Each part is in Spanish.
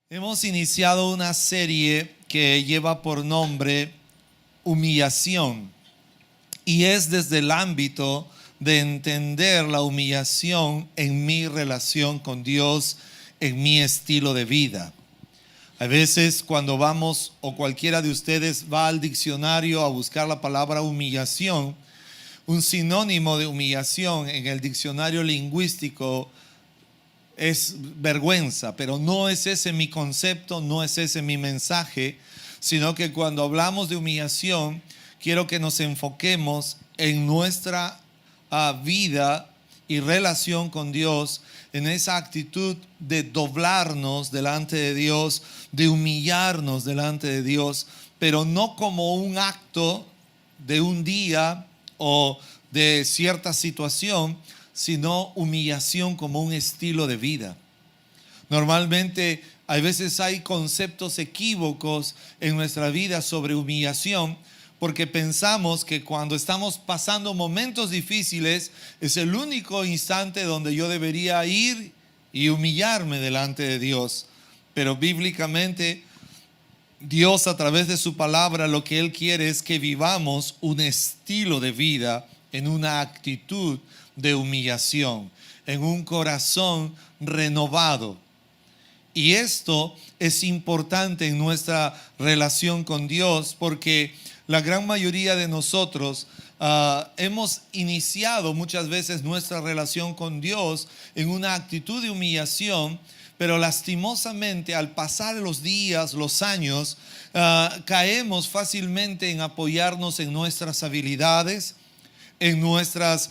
Hemos iniciado una serie que lleva por nombre Humillación, y es desde el ámbito de entender la humillación en mi relación con Dios, en mi estilo de vida. A veces cuando vamos, o cualquiera de ustedes va al diccionario a buscar la palabra humillación, un sinónimo de humillación en el diccionario lingüístico es vergüenza, pero no es ese mi concepto, no es ese mi mensaje, sino que cuando hablamos de humillación, quiero que nos enfoquemos en nuestra vida y relación con Dios, en esa actitud de doblarnos delante de Dios, de humillarnos delante de Dios, pero no como un acto de un día o de cierta situación, sino humillación como un estilo de vida. Normalmente, a veces hay conceptos equívocos en nuestra vida sobre humillación, porque pensamos que cuando estamos pasando momentos difíciles es el único instante donde yo debería ir y humillarme delante de Dios. Pero bíblicamente, Dios, a través de su palabra, lo que Él quiere es que vivamos un estilo de vida en una actitud de humillación, en un corazón renovado. Y esto es importante en nuestra relación con Dios, porque la gran mayoría de nosotros hemos iniciado muchas veces nuestra relación con Dios en una actitud de humillación, pero lastimosamente al pasar los días, los años, caemos fácilmente en apoyarnos en nuestras habilidades, en nuestras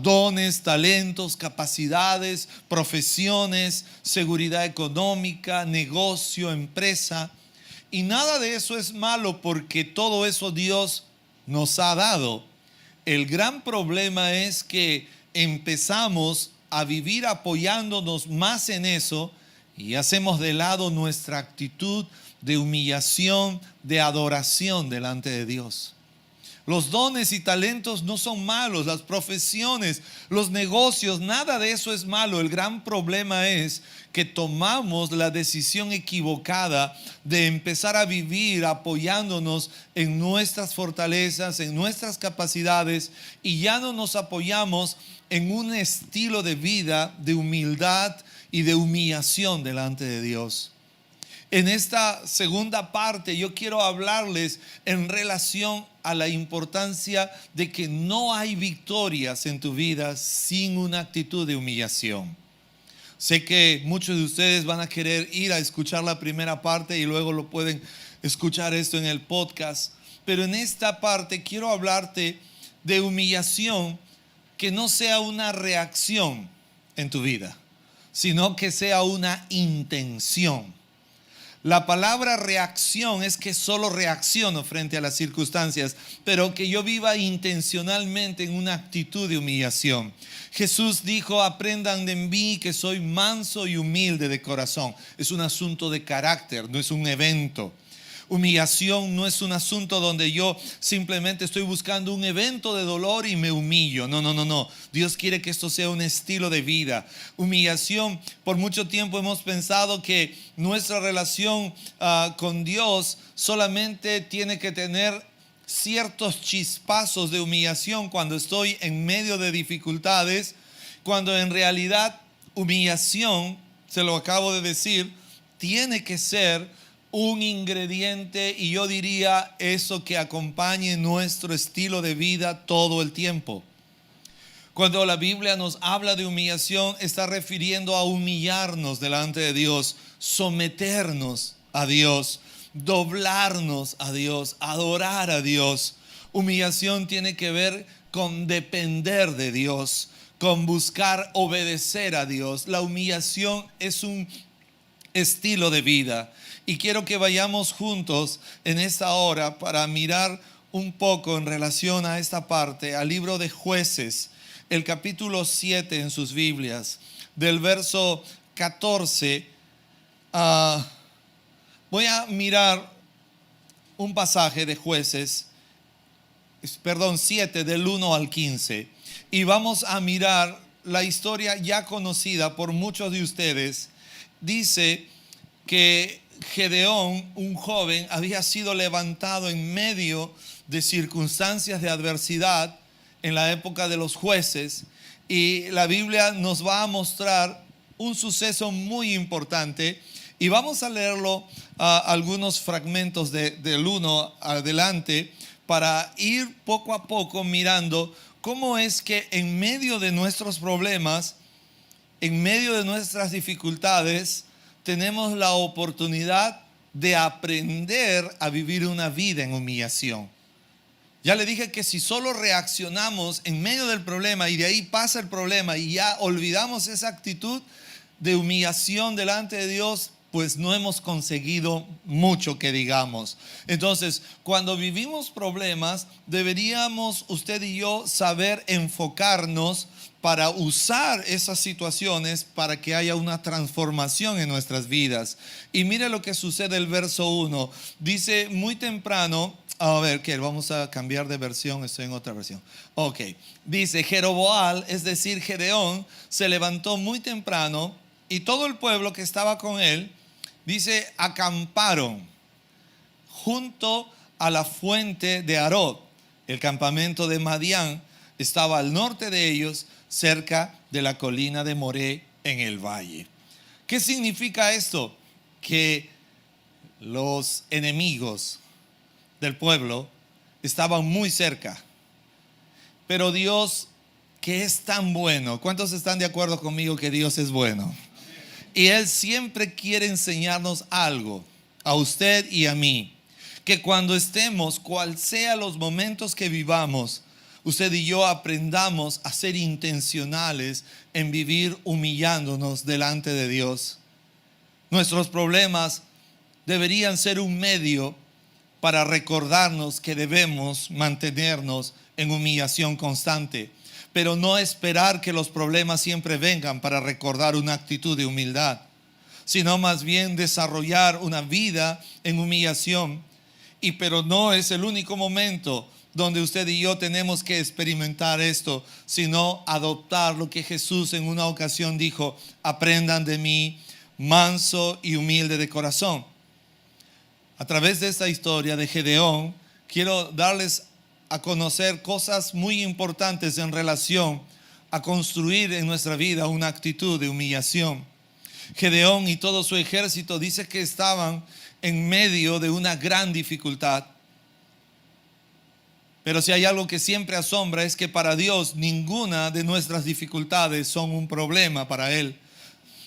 dones, talentos, capacidades, profesiones, seguridad económica, negocio, empresa. Y nada de eso es malo, porque todo eso Dios nos ha dado. El gran problema es que empezamos a vivir apoyándonos más en eso y hacemos de lado nuestra actitud de humillación, de adoración delante de Dios. Los dones y talentos no son malos, las profesiones, los negocios, nada de eso es malo. El gran problema es que tomamos la decisión equivocada de empezar a vivir apoyándonos en nuestras fortalezas, en nuestras capacidades, y ya no nos apoyamos en un estilo de vida de humildad y de humillación delante de Dios. En esta segunda parte yo quiero hablarles en relación a la importancia de que no hay victorias en tu vida sin una actitud de humillación. Sé que muchos de ustedes van a querer ir a escuchar la primera parte y luego lo pueden escuchar esto en el podcast, pero en esta parte quiero hablarte de humillación que no sea una reacción en tu vida, sino que sea una intención. La palabra reacción es que solo reacciono frente a las circunstancias, pero que yo viva intencionalmente en una actitud de humillación. Jesús dijo: aprendan de mí que soy manso y humilde de corazón. Es un asunto de carácter, no es un evento. Humillación no es un asunto donde yo simplemente estoy buscando un evento de dolor y me humillo. No. Dios quiere que esto sea un estilo de vida. Humillación, por mucho tiempo hemos pensado que nuestra relación con Dios solamente tiene que tener ciertos chispazos de humillación cuando estoy en medio de dificultades, cuando en realidad humillación, se lo acabo de decir, tiene que ser un ingrediente, y yo diría eso que acompañe nuestro estilo de vida todo el tiempo. Cuando la Biblia nos habla de humillación, está refiriendo a humillarnos delante de Dios, someternos a Dios, doblarnos a Dios, adorar a Dios. Humillación tiene que ver con depender de Dios, con buscar obedecer a Dios. La humillación es un estilo de vida. Y quiero que vayamos juntos en esta hora para mirar un poco en relación a esta parte, al libro de Jueces, el capítulo 7 en sus Biblias, del verso 14. Voy a mirar un pasaje de Jueces, 7, del 1 al 15. Y vamos a mirar la historia ya conocida por muchos de ustedes. Dice que Gedeón, un joven, había sido levantado en medio de circunstancias de adversidad en la época de los jueces, y la Biblia nos va a mostrar un suceso muy importante, y vamos a leerlo algunos fragmentos del 1 adelante para ir poco a poco mirando cómo es que en medio de nuestros problemas, en medio de nuestras dificultades, tenemos la oportunidad de aprender a vivir una vida en humillación. Ya le dije que si solo reaccionamos en medio del problema y de ahí pasa el problema y ya olvidamos esa actitud de humillación delante de Dios, pues no hemos conseguido mucho que digamos. Entonces, cuando vivimos problemas, deberíamos usted y yo saber enfocarnos para usar esas situaciones para que haya una transformación en nuestras vidas. Y mire lo que sucede el verso 1. Dice muy temprano, a ver, ¿qué? Vamos a cambiar de versión, estoy en otra versión. Ok, dice Jeroboam, es decir, Gedeón, se levantó muy temprano y todo el pueblo que estaba con él, dice, acamparon junto a la fuente de Arod. El campamento de Madián estaba al norte de ellos, cerca de la colina de Moré en el valle. ¿Qué significa esto? Que los enemigos del pueblo estaban muy cerca. Pero Dios, que es tan bueno, ¿cuántos están de acuerdo conmigo que Dios es bueno? Y Él siempre quiere enseñarnos algo, a usted y a mí, que cuando estemos, cual sea los momentos que vivamos, usted y yo aprendamos a ser intencionales en vivir humillándonos delante de Dios. Nuestros problemas deberían ser un medio para recordarnos que debemos mantenernos en humillación constante, pero no esperar que los problemas siempre vengan para recordar una actitud de humildad, sino más bien desarrollar una vida en humillación. Pero no es el único momento donde usted y yo tenemos que experimentar esto, sino adoptar lo que Jesús en una ocasión dijo: aprendan de mí, manso y humilde de corazón. A través de esta historia de Gedeón, quiero darles a conocer cosas muy importantes en relación a construir en nuestra vida una actitud de humillación. Gedeón y todo su ejército dice que estaban en medio de una gran dificultad. Pero si hay algo que siempre asombra, es que para Dios ninguna de nuestras dificultades son un problema para Él,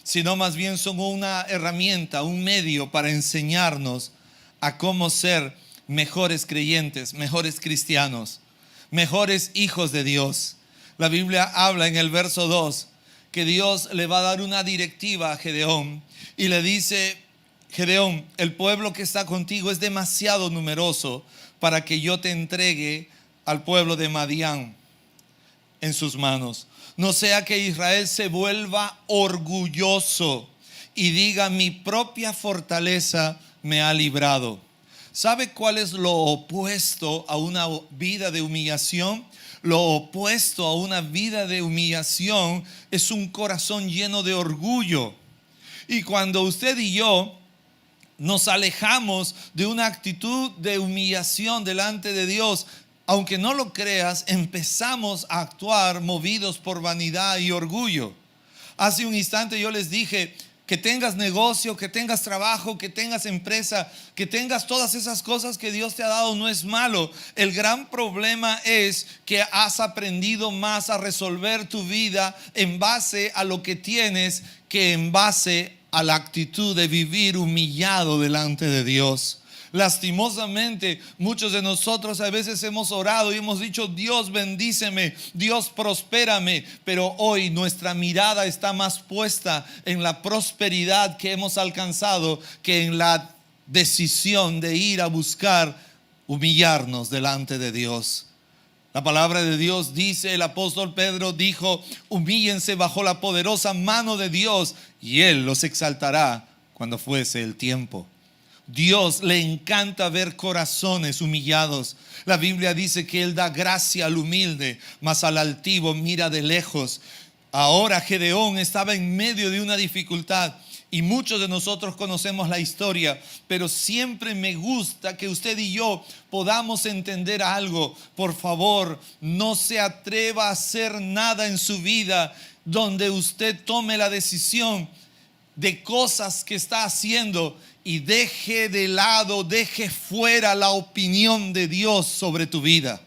sino más bien son una herramienta, un medio para enseñarnos a cómo ser mejores creyentes, mejores cristianos, mejores hijos de Dios. La Biblia habla en el verso 2 que Dios le va a dar una directiva a Gedeón y le dice: Gedeón, el pueblo que está contigo es demasiado numeroso para que yo te entregue al pueblo de Madián en sus manos. No sea que Israel se vuelva orgulloso y diga: mi propia fortaleza me ha librado. ¿Sabe cuál es lo opuesto a una vida de humillación? Lo opuesto a una vida de humillación es un corazón lleno de orgullo. Y cuando usted y yo nos alejamos de una actitud de humillación delante de Dios, aunque no lo creas, empezamos a actuar movidos por vanidad y orgullo. Hace un instante yo les dije: que tengas negocio, que tengas trabajo, que tengas empresa, que tengas todas esas cosas que Dios te ha dado, no es malo. El gran problema es que has aprendido más a resolver tu vida en base a lo que tienes que en base a la actitud de vivir humillado delante de Dios. Lastimosamente, muchos de nosotros a veces hemos orado y hemos dicho: Dios bendíceme, Dios prospérame, pero hoy nuestra mirada está más puesta en la prosperidad que hemos alcanzado que en la decisión de ir a buscar humillarnos delante de Dios. La palabra de Dios dice, el apóstol Pedro dijo: humíllense bajo la poderosa mano de Dios y Él los exaltará cuando fuese el tiempo. Dios le encanta ver corazones humillados. La Biblia dice que Él da gracia al humilde, mas al altivo mira de lejos. Ahora Gedeón estaba en medio de una dificultad Y muchos de nosotros conocemos la historia, pero siempre me gusta que usted y yo podamos entender algo. Por favor, no se atreva a hacer nada en su vida donde usted tome la decisión de cosas que está haciendo y deje de lado, deje fuera la opinión de Dios sobre tu vida.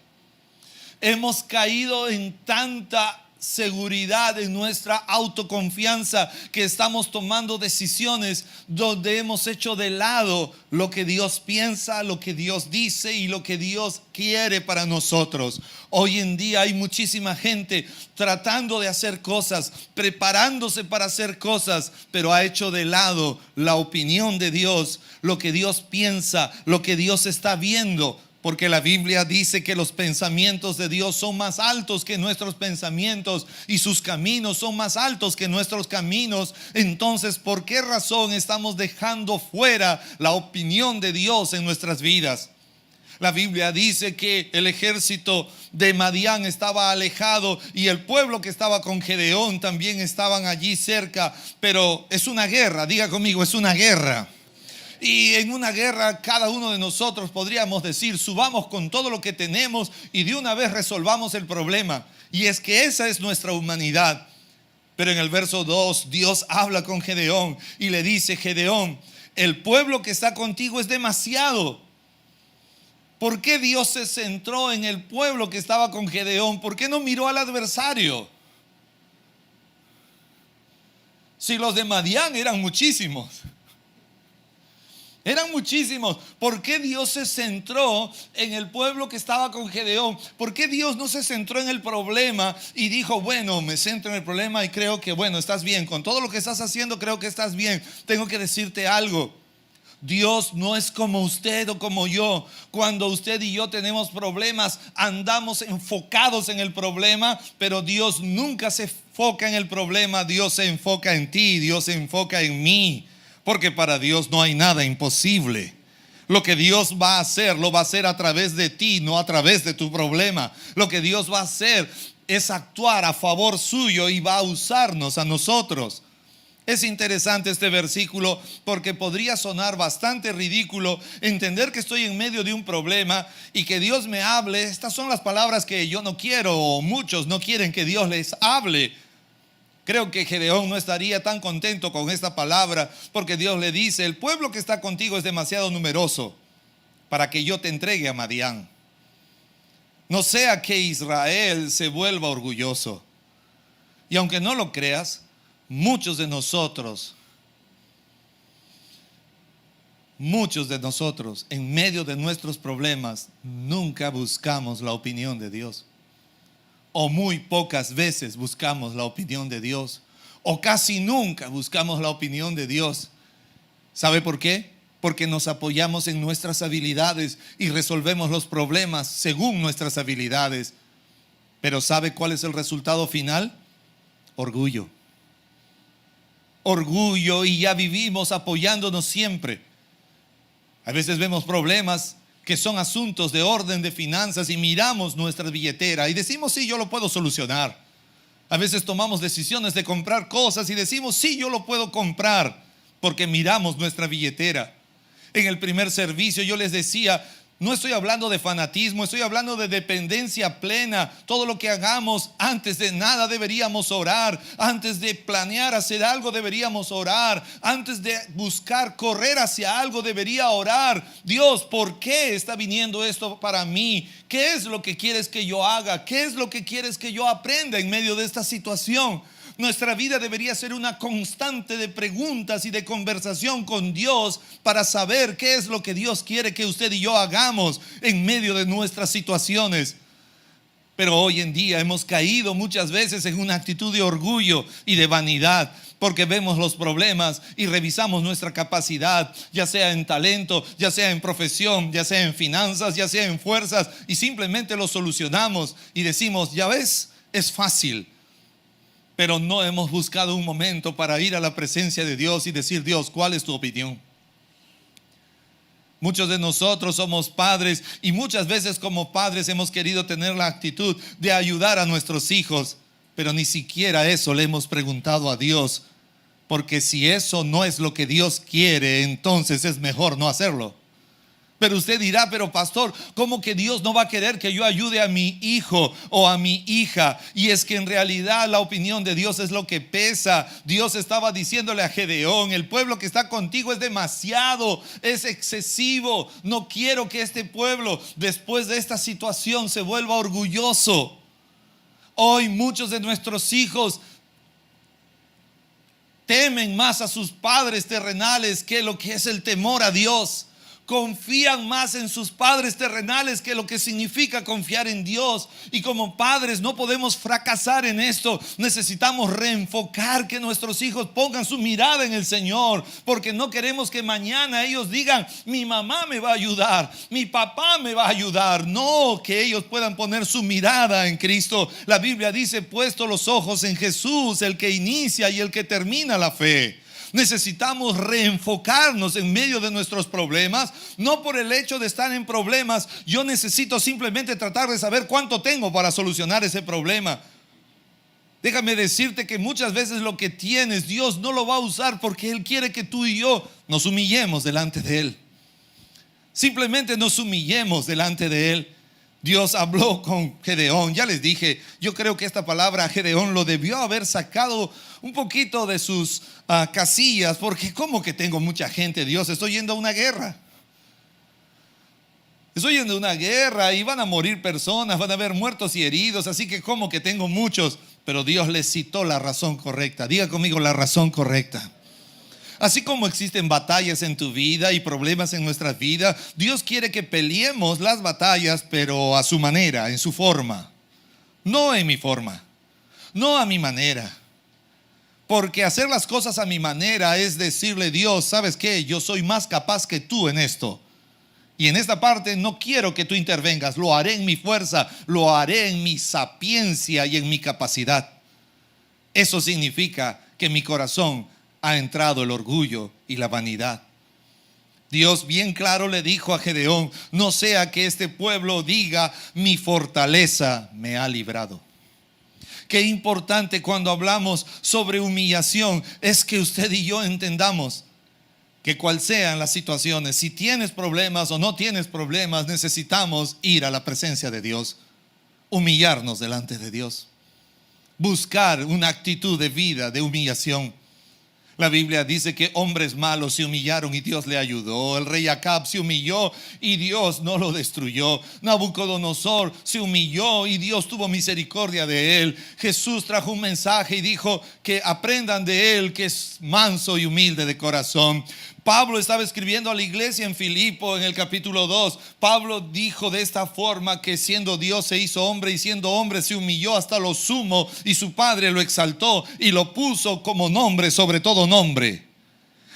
Hemos caído en tanta seguridad, en nuestra autoconfianza, que estamos tomando decisiones donde hemos hecho de lado lo que Dios piensa, lo que Dios dice y lo que Dios quiere para nosotros. Hoy en día hay muchísima gente tratando de hacer cosas, preparándose para hacer cosas, pero ha hecho de lado la opinión de Dios, lo que Dios piensa, lo que Dios está viendo. Porque la Biblia dice que los pensamientos de Dios son más altos que nuestros pensamientos y sus caminos son más altos que nuestros caminos. Entonces, ¿por qué razón estamos dejando fuera la opinión de Dios en nuestras vidas? La Biblia dice que el ejército de Madián estaba alejado y el pueblo que estaba con Gedeón también estaban allí cerca. Pero es una guerra, diga conmigo, es una guerra. Y en una guerra cada uno de nosotros podríamos decir, subamos con todo lo que tenemos y de una vez resolvamos el problema. Y es que esa es nuestra humanidad. Pero en el verso 2 Dios habla con Gedeón y le dice: Gedeón, el pueblo que está contigo es demasiado. ¿Por qué Dios se centró en el pueblo que estaba con Gedeón? ¿Por qué no miró al adversario? Si los de Madián eran muchísimos. Eran muchísimos. ¿Por qué Dios se centró en el pueblo que estaba con Gedeón? ¿Por qué Dios no se centró en el problema y dijo, bueno, me centro en el problema y creo que, bueno, estás bien. Con todo lo que estás haciendo, creo que estás bien. Tengo que decirte algo. Dios no es como usted o como yo. Cuando usted y yo tenemos problemas, andamos enfocados en el problema, pero Dios nunca se enfoca en el problema. Dios se enfoca en ti, Dios se enfoca en mí. Porque para Dios no hay nada imposible. Lo que Dios va a hacer, lo va a hacer a través de ti, no a través de tu problema. Lo que Dios va a hacer es actuar a favor suyo y va a usarnos a nosotros. Es interesante este versículo porque podría sonar bastante ridículo entender que estoy en medio de un problema y que Dios me hable. Estas son las palabras que yo no quiero, o muchos no quieren que Dios les hable. Creo que Gedeón no estaría tan contento con esta palabra porque Dios le dice: el pueblo que está contigo es demasiado numeroso para que yo te entregue a Madián. No sea que Israel se vuelva orgulloso. Y aunque no lo creas, muchos de nosotros en medio de nuestros problemas nunca buscamos la opinión de Dios. O muy pocas veces buscamos la opinión de Dios. O casi nunca buscamos la opinión de Dios. ¿Sabe por qué? Porque nos apoyamos en nuestras habilidades y resolvemos los problemas según nuestras habilidades. Pero ¿sabe cuál es el resultado final? Orgullo. Orgullo, y ya vivimos apoyándonos siempre. A veces vemos problemas que son asuntos de orden de finanzas y miramos nuestra billetera y decimos, sí, yo lo puedo solucionar. A veces tomamos decisiones de comprar cosas y decimos, sí, yo lo puedo comprar, porque miramos nuestra billetera. En el primer servicio yo les decía, no estoy hablando de fanatismo, estoy hablando de dependencia plena. Todo lo que hagamos, antes de nada deberíamos orar. Antes de planear hacer algo deberíamos orar. Antes de buscar correr hacia algo debería orar. Dios, ¿por qué está viniendo esto para mí? ¿Qué es lo que quieres que yo haga? ¿Qué es lo que quieres que yo aprenda en medio de esta situación? Nuestra vida debería ser una constante de preguntas y de conversación con Dios para saber qué es lo que Dios quiere que usted y yo hagamos en medio de nuestras situaciones. Pero hoy en día hemos caído muchas veces en una actitud de orgullo y de vanidad, porque vemos los problemas y revisamos nuestra capacidad, ya sea en talento, ya sea en profesión, ya sea en finanzas, ya sea en fuerzas, y simplemente lo solucionamos y decimos, ya ves, es fácil. Pero no hemos buscado un momento para ir a la presencia de Dios y decir, Dios, ¿cuál es tu opinión? Muchos de nosotros somos padres y muchas veces como padres hemos querido tener la actitud de ayudar a nuestros hijos, pero ni siquiera eso le hemos preguntado a Dios. Porque si eso no es lo que Dios quiere, entonces es mejor no hacerlo. Pero usted dirá, pero pastor, ¿cómo que Dios no va a querer que yo ayude a mi hijo o a mi hija? Y es que en realidad la opinión de Dios es lo que pesa. Dios estaba diciéndole a Gedeón: el pueblo que está contigo es demasiado, es excesivo. No quiero que este pueblo, después de esta situación, se vuelva orgulloso. Hoy muchos de nuestros hijos temen más a sus padres terrenales que lo que es el temor a Dios. Confían más en sus padres terrenales que lo que significa confiar en Dios. Y como padres no podemos fracasar en esto. Necesitamos reenfocar, que nuestros hijos pongan su mirada en el Señor, porque no queremos que mañana ellos digan: mi mamá me va a ayudar, mi papá me va a ayudar. No, que ellos puedan poner su mirada en Cristo. La Biblia dice: puesto los ojos en Jesús, el que inicia y el que termina la fe. Necesitamos reenfocarnos en medio de nuestros problemas. No por el hecho de estar en problemas, yo necesito simplemente tratar de saber cuánto tengo para solucionar ese problema. Déjame decirte que muchas veces lo que tienes, Dios no lo va a usar, porque Él quiere que tú y yo nos humillemos delante de Él. Simplemente nos humillemos delante de Él. Dios habló con Gedeón. Ya les dije, yo creo que esta palabra Gedeón lo debió haber sacado un poquito de sus casillas, porque ¿cómo que tengo mucha gente? Dios, estoy yendo a una guerra. Estoy yendo a una guerra y van a morir personas, van a haber muertos y heridos, así que ¿cómo que tengo muchos? Pero Dios les citó la razón correcta. Diga conmigo: la razón correcta. Así como existen batallas en tu vida y problemas en nuestra vida, Dios quiere que peleemos las batallas, pero a su manera, en su forma. No en mi forma, no a mi manera. Porque hacer las cosas a mi manera es decirle: Dios, ¿sabes qué? Yo soy más capaz que tú en esto. Y en esta parte no quiero que tú intervengas. Lo haré en mi fuerza, lo haré en mi sapiencia y en mi capacidad. Eso significa que en mi corazón ha entrado el orgullo y la vanidad. Dios bien claro le dijo a Gedeón: no sea que este pueblo diga: mi fortaleza me ha librado. Qué importante cuando hablamos sobre humillación es que usted y yo entendamos que cual sean las situaciones, si tienes problemas o no tienes problemas, necesitamos ir a la presencia de Dios, humillarnos delante de Dios, buscar una actitud de vida de humillación. La Biblia dice que hombres malos se humillaron y Dios le ayudó. El rey Acab se humilló y Dios no lo destruyó. Nabucodonosor se humilló y Dios tuvo misericordia de él. Jesús trajo un mensaje y dijo que aprendan de él, que es manso y humilde de corazón. Pablo estaba escribiendo a la iglesia en Filipo en el capítulo 2. Pablo dijo de esta forma que siendo Dios se hizo hombre, y siendo hombre se humilló hasta lo sumo, y su Padre lo exaltó y lo puso como nombre sobre todo nombre.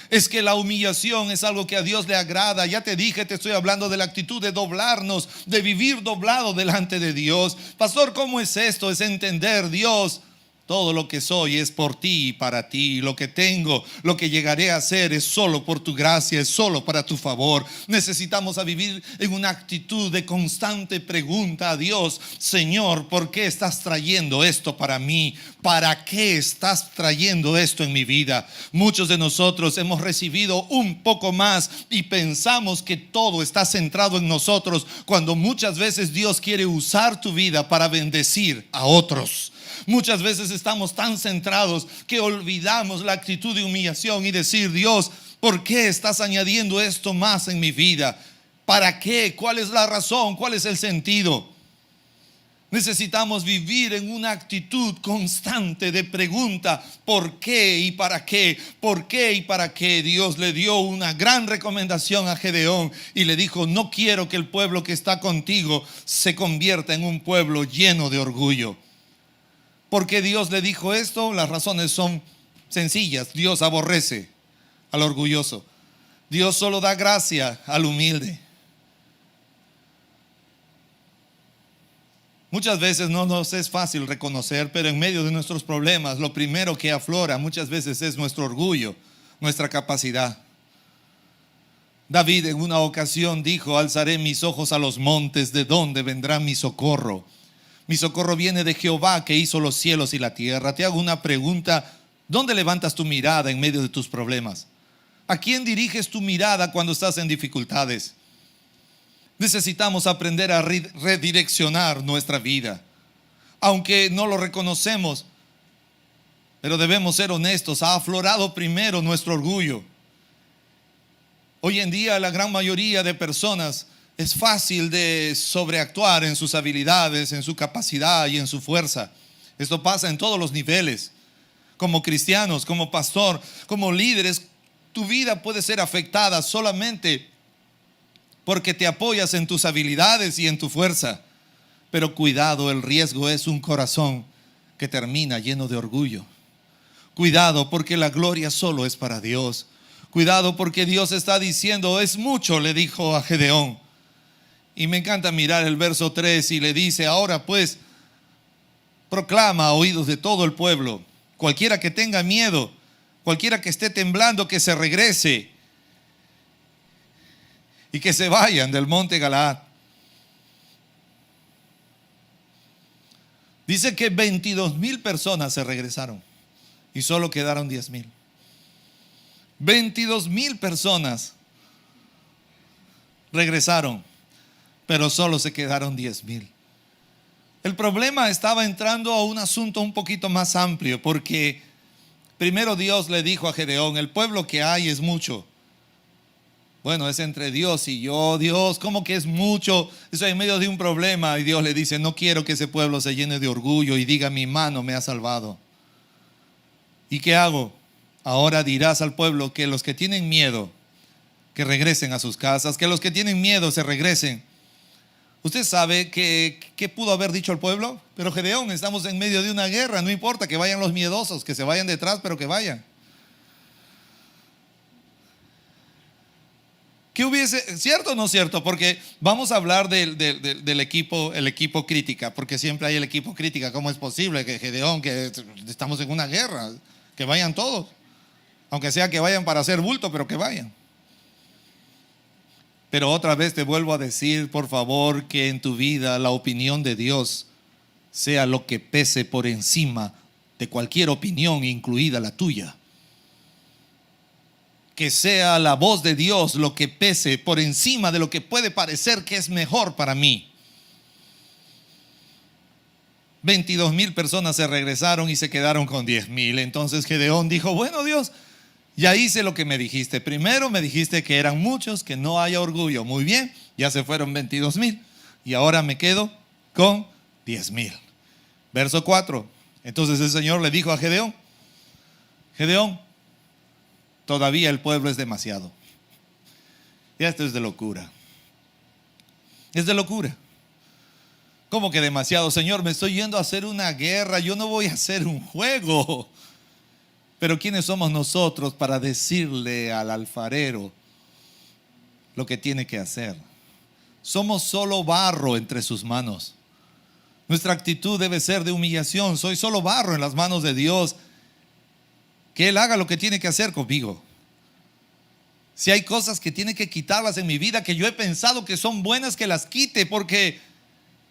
Es que la humillación es algo que a Dios le agrada. Ya te dije, te estoy hablando de la actitud de doblarnos, de vivir doblado delante de Dios. Pastor, ¿cómo es esto? Es entender: Dios, todo lo que soy es por ti y para ti. Lo que tengo, lo que llegaré a hacer es solo por tu gracia, es solo para tu favor. Necesitamos a vivir en una actitud de constante pregunta a Dios: Señor, ¿por qué estás trayendo esto para mí? ¿Para qué estás trayendo esto en mi vida? Muchos de nosotros hemos recibido un poco más y pensamos que todo está centrado en nosotros, cuando muchas veces Dios quiere usar tu vida para bendecir a otros. Muchas veces estamos tan centrados que olvidamos la actitud de humillación y decir: Dios, ¿por qué estás añadiendo esto más en mi vida? ¿Para qué? ¿Cuál es la razón? ¿Cuál es el sentido? Necesitamos vivir en una actitud constante de pregunta: ¿por qué y para qué? ¿Por qué y para qué? Dios le dio una gran recomendación a Gedeón y le dijo: no quiero que el pueblo que está contigo se convierta en un pueblo lleno de orgullo. ¿Por qué Dios le dijo esto? Las razones son sencillas. Dios aborrece al orgulloso. Dios solo da gracia al humilde. Muchas veces no nos es fácil reconocer, pero en medio de nuestros problemas, lo primero que aflora muchas veces es nuestro orgullo, nuestra capacidad. David en una ocasión dijo: alzaré mis ojos a los montes, ¿de dónde vendrá mi socorro? Mi socorro viene de Jehová, que hizo los cielos y la tierra. Te hago una pregunta: ¿Dónde levantas tu mirada en medio de tus problemas? ¿A quién diriges tu mirada cuando estás en dificultades? Necesitamos aprender a redireccionar nuestra vida. Aunque no lo reconocemos, pero debemos ser honestos, ha aflorado primero nuestro orgullo. Hoy en día la gran mayoría de personas es fácil de sobreactuar en sus habilidades, en su capacidad y en su fuerza. Esto pasa en todos los niveles. Como cristianos, como pastor, como líderes, tu vida puede ser afectada solamente porque te apoyas en tus habilidades y en tu fuerza. Pero cuidado, el riesgo es un corazón que termina lleno de orgullo. Cuidado, porque la gloria solo es para Dios. Cuidado, porque Dios está diciendo, es mucho, le dijo a Gedeón. Y me encanta mirar el verso 3 y le dice, ahora pues, proclama a oídos de todo el pueblo, cualquiera que tenga miedo, cualquiera que esté temblando, que se regrese y que se vayan del monte Galaad. Dice que 22,000 personas se regresaron y solo quedaron 10,000. 22,000 personas regresaron, pero solo se quedaron 10,000. El problema estaba entrando a un asunto un poquito más amplio, porque primero Dios le dijo a Gedeón, el pueblo que hay es mucho. Bueno, es entre Dios y yo. Dios, ¿cómo que es mucho? Estoy en medio de un problema. Y Dios le dice, no quiero que ese pueblo se llene de orgullo y diga, mi mano me ha salvado. ¿Y qué hago? Ahora dirás al pueblo que los que tienen miedo, que regresen a sus casas, que los que tienen miedo se regresen. ¿Usted sabe qué pudo haber dicho el pueblo? Pero Gedeón, estamos en medio de una guerra, no importa que vayan los miedosos, que se vayan detrás, pero que vayan. ¿Qué hubiese, cierto o no cierto? Porque vamos a hablar del equipo, el equipo crítica, porque siempre hay el equipo crítica. ¿Cómo es posible que Gedeón, que estamos en una guerra, que vayan todos? Aunque sea que vayan para hacer bulto, pero que vayan. Pero otra vez te vuelvo a decir, por favor, que en tu vida la opinión de Dios sea lo que pese por encima de cualquier opinión, incluida la tuya. Que sea la voz de Dios lo que pese por encima de lo que puede parecer que es mejor para mí. 22,000 personas se regresaron y se quedaron con 10,000. Entonces Gedeón dijo, bueno Dios, ya hice lo que me dijiste. Primero me dijiste que eran muchos, que no haya orgullo. Muy bien, ya se fueron 22,000 y ahora me quedo con 10,000. Verso 4. Entonces el Señor le dijo a Gedeón, Gedeón, todavía el pueblo es demasiado. Y esto es de locura. Es de locura. ¿Cómo que demasiado? Señor, me estoy yendo a hacer una guerra. Yo no voy a hacer un juego. Pero ¿quiénes somos nosotros para decirle al alfarero lo que tiene que hacer? Somos solo barro entre sus manos. Nuestra actitud debe ser de humillación. Soy solo barro en las manos de Dios. Que Él haga lo que tiene que hacer conmigo. Si hay cosas que tiene que quitarlas en mi vida, que yo he pensado que son buenas, que las quite, porque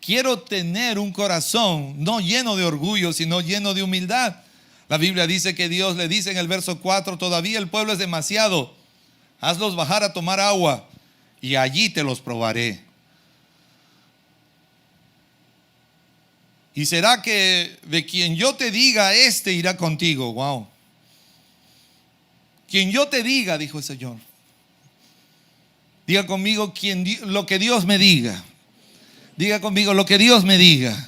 quiero tener un corazón no lleno de orgullo, sino lleno de humildad. La Biblia dice que Dios le dice en el verso 4, todavía el pueblo es demasiado. Hazlos bajar a tomar agua y allí te los probaré. Y será que de quien yo te diga, este irá contigo. Wow. Quien yo te diga, dijo el Señor. Diga conmigo lo que Dios me diga. Diga conmigo lo que Dios me diga.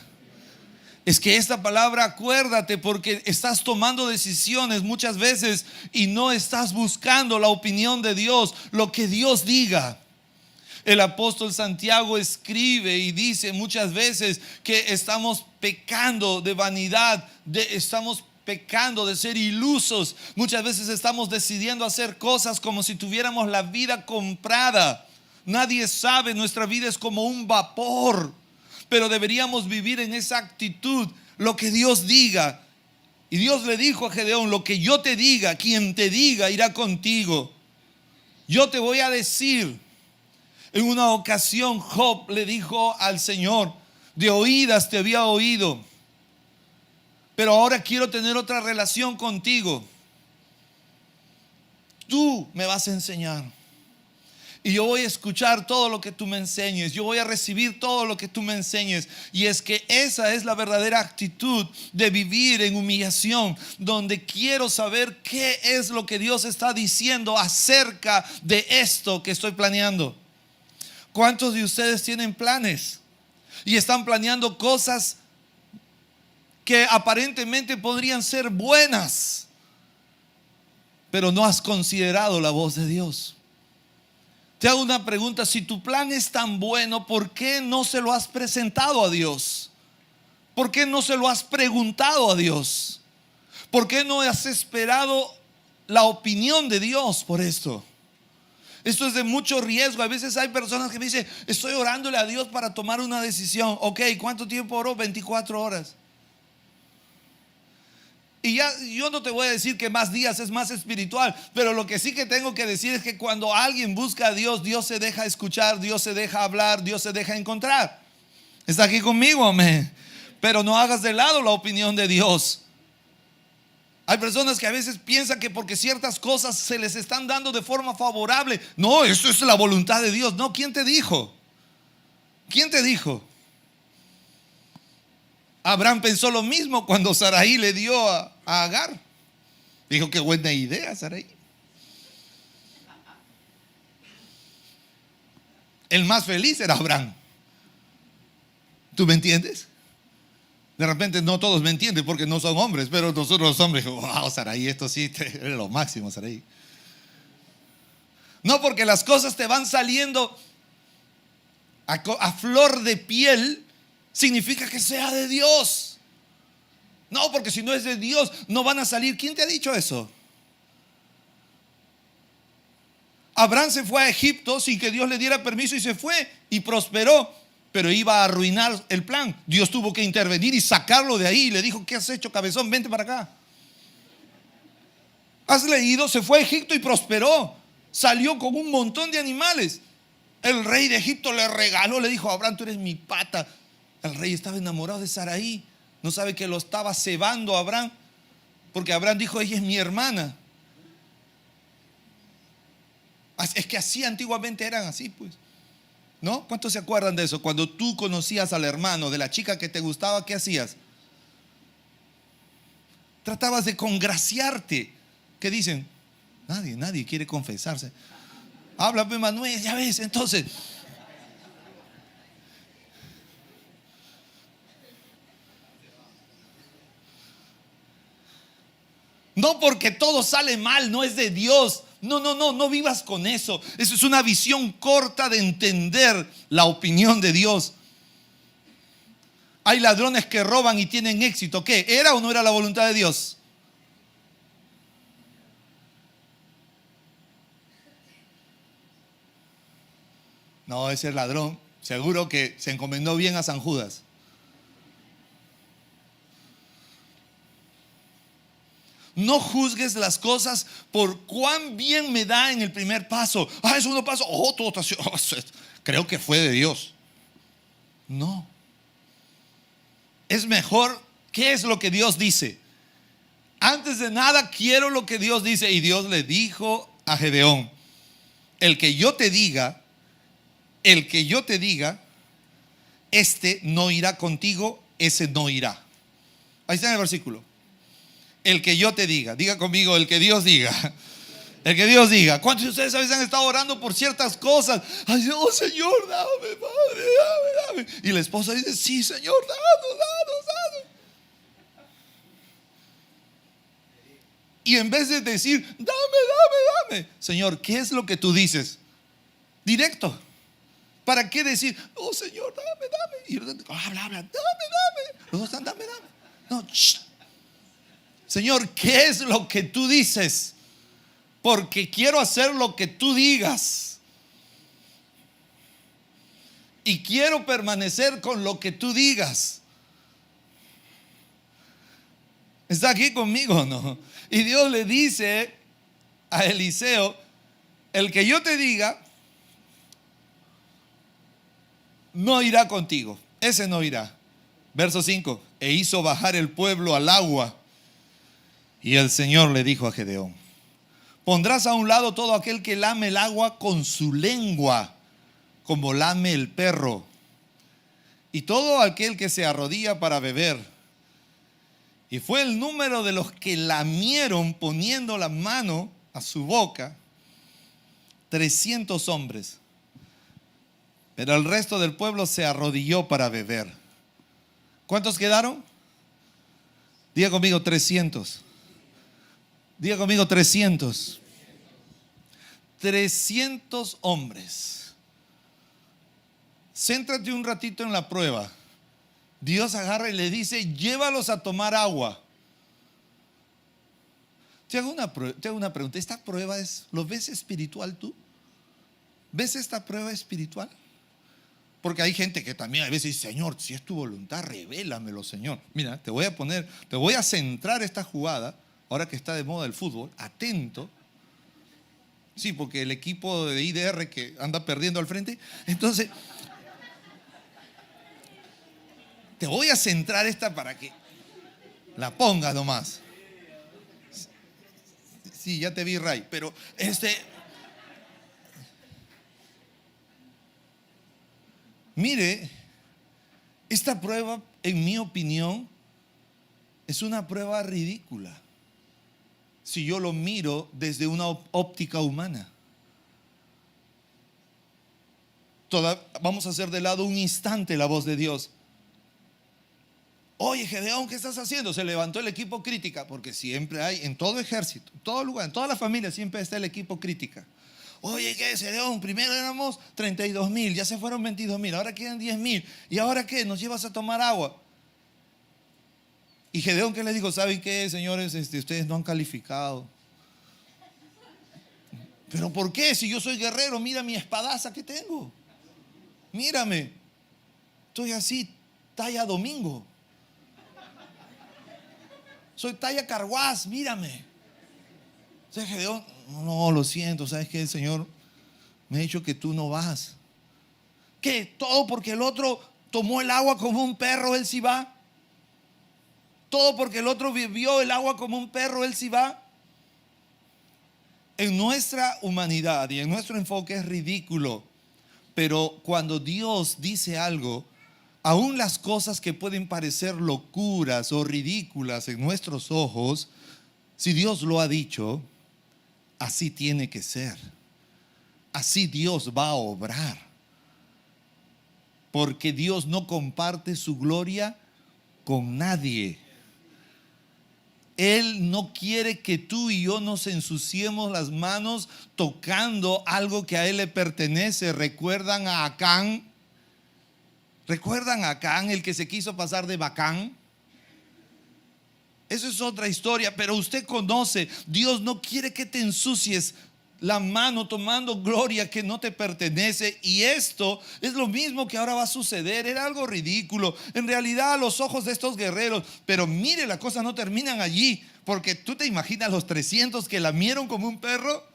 Es que esta palabra, acuérdate, porque estás tomando decisiones muchas veces y no estás buscando la opinión de Dios, lo que Dios diga. El apóstol Santiago escribe y dice muchas veces que estamos pecando de vanidad, estamos pecando de ser ilusos. Muchas veces estamos decidiendo hacer cosas como si tuviéramos la vida comprada. Nadie sabe, nuestra vida es como un vapor. Pero deberíamos vivir en esa actitud, lo que Dios diga. Y Dios le dijo a Gedeón, lo que yo te diga, quien te diga irá contigo. Yo te voy a decir. En una ocasión Job le dijo al Señor, de oídas te había oído, pero ahora quiero tener otra relación contigo. Tú me vas a enseñar. Y yo voy a escuchar todo lo que tú me enseñes. Yo voy a recibir todo lo que tú me enseñes. Y es que esa es la verdadera actitud de vivir en humillación, donde quiero saber qué es lo que Dios está diciendo acerca de esto que estoy planeando. ¿Cuántos de ustedes tienen planes y están planeando cosas que aparentemente podrían ser buenas, pero no has considerado la voz de Dios? Te hago una pregunta: si tu plan es tan bueno, ¿por qué no se lo has presentado a Dios? ¿Por qué no se lo has preguntado a Dios? ¿Por qué no has esperado la opinión de Dios por esto? Esto es de mucho riesgo. A veces hay personas que me dicen: estoy orándole a Dios para tomar una decisión. Ok, ¿cuánto tiempo oró? 24 horas. Y ya, yo no te voy a decir que más días es más espiritual, pero lo que sí que tengo que decir es que cuando alguien busca a Dios, Dios se deja escuchar, Dios se deja hablar, Dios se deja encontrar. ¿Está aquí conmigo? Amén. Pero no hagas de lado la opinión de Dios. Hay personas que a veces piensan que porque ciertas cosas se les están dando de forma favorable, no, eso es la voluntad de Dios. No, ¿quién te dijo? ¿Quién te dijo? Abraham pensó lo mismo cuando Sarai le dio a Agar. Dijo: qué buena idea, Sarai. El más feliz era Abraham. ¿Tú me entiendes? De repente no todos me entienden porque no son hombres, pero nosotros los hombres: wow, Sarai, esto sí es lo máximo, Sarai. No porque las cosas te van saliendo a flor de piel, significa que sea de Dios. No, porque si no es de Dios, no van a salir. ¿Quién te ha dicho eso? Abraham se fue a Egipto sin que Dios le diera permiso y se fue y prosperó, pero iba a arruinar el plan. Dios tuvo que intervenir y sacarlo de ahí. Le dijo: ¿qué has hecho, cabezón? Vente para acá. ¿Has leído? Se fue a Egipto y prosperó. Salió con un montón de animales. El rey de Egipto le regaló, le dijo: Abraham, tú eres mi pata. El rey estaba enamorado de Sarai. No sabe que lo estaba cebando a Abraham, porque Abraham dijo: ella es mi hermana. Es que así antiguamente eran así, pues. ¿No? ¿Cuántos se acuerdan de eso? Cuando tú conocías al hermano de la chica que te gustaba, ¿qué hacías? Tratabas de congraciarte. ¿Qué dicen? Nadie quiere confesarse. Háblame, Manuel, ya ves. Entonces, no porque todo sale mal, no es de Dios. No vivas con eso. Eso es una visión corta de entender la opinión de Dios. Hay ladrones que roban y tienen éxito. ¿Qué? ¿Era o no era la voluntad de Dios? No, ese ladrón seguro que se encomendó bien a San Judas. No juzgues las cosas por cuán bien me da en el primer paso. Eso no pasó. Todo está así. Creo que fue de Dios. No. Es mejor, ¿qué es lo que Dios dice? Antes de nada, quiero lo que Dios dice. Y Dios le dijo a Gedeón: el que yo te diga, este no irá contigo, ese no irá. Ahí está en el versículo. El que yo te diga, diga conmigo: el que Dios diga. El que Dios diga. ¿Cuántos de ustedes a veces han estado orando por ciertas cosas? Ay, oh Señor, dame, Padre, dame. Y la esposa dice: sí, Señor, danos. Y en vez de decir: dame, Señor, ¿qué es lo que tú dices? Directo. ¿Para qué decir: oh Señor, dame? Y habla, dame. Los dos están: dame. No, shh. Señor, ¿qué es lo que tú dices? Porque quiero hacer lo que tú digas. Y quiero permanecer con lo que tú digas. ¿Está aquí conmigo o no? Y Dios le dice a Eliseo: el que yo te diga no irá contigo. Ese no irá. Verso 5. E hizo bajar el pueblo al agua. Y el Señor le dijo a Gedeón: pondrás a un lado todo aquel que lame el agua con su lengua, como lame el perro, y todo aquel que se arrodilla para beber. Y fue el número de los que lamieron poniendo la mano a su boca, 300 hombres. Pero el resto del pueblo se arrodilló para beber. ¿Cuántos quedaron? Diga conmigo 300. Diga conmigo 300. 300 hombres. Céntrate un ratito en la prueba. Dios agarra y le dice: llévalos a tomar agua. Te hago una pregunta. ¿Esta prueba lo ves espiritual tú? ¿Ves esta prueba espiritual? Porque hay gente que también a veces dice: Señor, si es tu voluntad, revélamelo, Señor. Mira, te voy a centrar esta jugada, ahora que está de moda el fútbol, atento. Sí, porque el equipo de IDR que anda perdiendo al frente, entonces te voy a centrar esta para que la pongas nomás. Sí, ya te vi, Ray, pero mire, esta prueba, en mi opinión, es una prueba ridícula si yo lo miro desde una óptica humana. Vamos a hacer de lado un instante la voz de Dios. Oye, Gedeón, ¿qué estás haciendo? Se levantó el equipo crítica, porque siempre hay, en todo ejército, en todo lugar, en toda la familia siempre está el equipo crítica. Oye, ¿qué es, Gedeón? Primero éramos 32,000, ya se fueron 22,000, ahora quedan 10,000. ¿Y ahora qué? ¿Nos llevas a tomar agua? Y Gedeón, ¿qué les dijo? ¿Saben qué, señores? Ustedes no han calificado. ¿Pero por qué? Si yo soy guerrero, mira mi espadaza que tengo. Mírame. Estoy así, talla Domingo. Soy talla Carguaz, mírame. O sea, Gedeón, no, lo siento, ¿sabes qué? El Señor me ha dicho que tú no vas. ¿Qué? ¿Todo porque el otro tomó el agua como un perro, él sí va? ¿Todo porque el otro vivió el agua como un perro, él sí va? En nuestra humanidad y en nuestro enfoque es ridículo, pero cuando Dios dice algo, aún las cosas que pueden parecer locuras o ridículas en nuestros ojos, si Dios lo ha dicho, así tiene que ser. Así Dios va a obrar. Porque Dios no comparte su gloria con nadie. Él no quiere que tú y yo nos ensuciemos las manos tocando algo que a Él le pertenece. ¿Recuerdan a Acán? ¿Recuerdan a Acán, el que se quiso pasar de bacán? Eso es otra historia, pero usted conoce, Dios no quiere que te ensucies la mano tomando gloria que no te pertenece. Y esto es lo mismo que ahora va a suceder. Era algo ridículo en realidad a los ojos de estos guerreros, pero mire, las cosas no terminan allí, porque tú te imaginas los 300 que lamieron como un perro.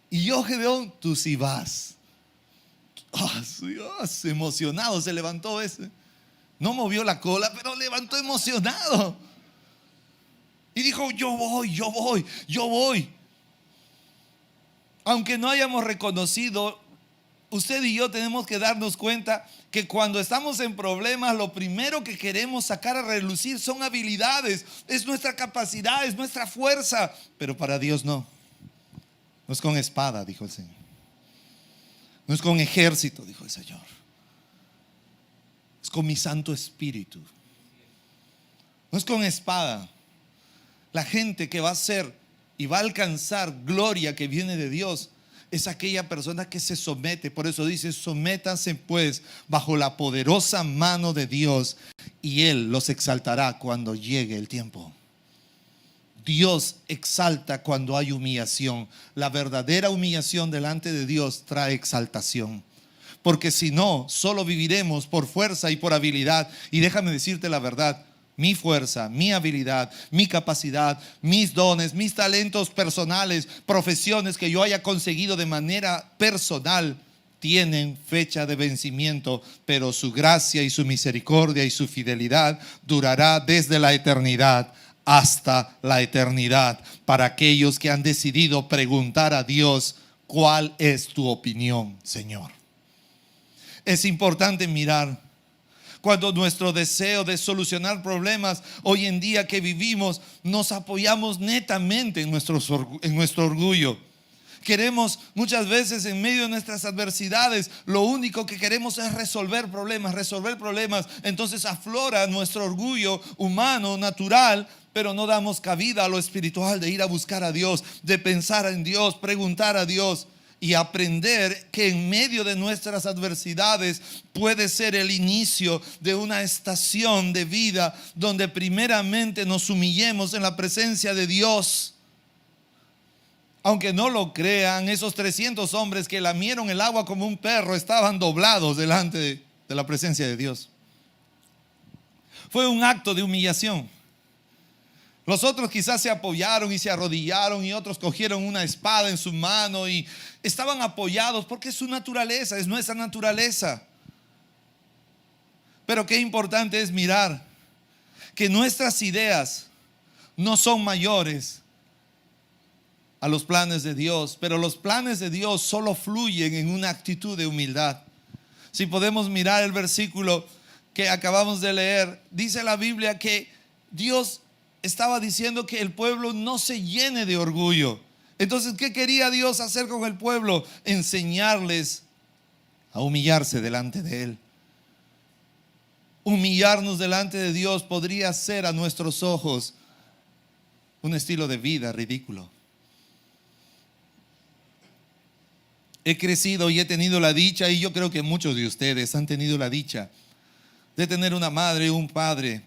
Y yo, Gedeón, tú sí vas. Emocionado se levantó ese. No movió la cola, pero levantó emocionado y dijo: yo voy, yo voy, yo voy. Aunque no hayamos reconocido, usted y yo tenemos que darnos cuenta que cuando estamos en problemas, lo primero que queremos sacar a relucir son habilidades, es nuestra capacidad, es nuestra fuerza. Pero para Dios no. No es con espada, dijo el Señor. No es con ejército, dijo el Señor. Es con mi Santo Espíritu. No es con espada. La gente que va a ser y va a alcanzar gloria que viene de Dios es aquella persona que se somete. Por eso dice: sométanse pues bajo la poderosa mano de Dios, y Él los exaltará cuando llegue el tiempo. Dios exalta cuando hay humillación. La verdadera humillación delante de Dios trae exaltación. Porque si no, solo viviremos por fuerza y por habilidad. Y déjame decirte la verdad: mi fuerza, mi habilidad, mi capacidad, mis dones, mis talentos personales, profesiones que yo haya conseguido de manera personal, tienen fecha de vencimiento, pero su gracia y su misericordia y su fidelidad durará desde la eternidad hasta la eternidad para aquellos que han decidido preguntar a Dios: ¿cuál es tu opinión, Señor? Es importante mirar cuando nuestro deseo de solucionar problemas hoy en día que vivimos, nos apoyamos netamente en nuestro orgullo. Queremos muchas veces en medio de nuestras adversidades, lo único que queremos es resolver problemas. Entonces aflora nuestro orgullo humano, natural, pero no damos cabida a lo espiritual de ir a buscar a Dios, de pensar en Dios, preguntar a Dios y aprender que en medio de nuestras adversidades puede ser el inicio de una estación de vida donde primeramente nos humillemos en la presencia de Dios. Aunque no lo crean, esos 300 hombres que lamieron el agua como un perro estaban doblados delante de la presencia de Dios. Fue un acto de humillación. Los otros quizás se apoyaron y se arrodillaron, y otros cogieron una espada en su mano y estaban apoyados porque es su naturaleza, es nuestra naturaleza. Pero qué importante es mirar que nuestras ideas no son mayores a los planes de Dios, pero los planes de Dios solo fluyen en una actitud de humildad. Si podemos mirar el versículo que acabamos de leer, dice la Biblia que Dios estaba diciendo que el pueblo no se llene de orgullo. Entonces, ¿qué quería Dios hacer con el pueblo? Enseñarles a humillarse delante de Él. Humillarnos delante de Dios podría ser a nuestros ojos un estilo de vida ridículo. He crecido y he tenido la dicha, y yo creo que muchos de ustedes han tenido la dicha de tener una madre y un padre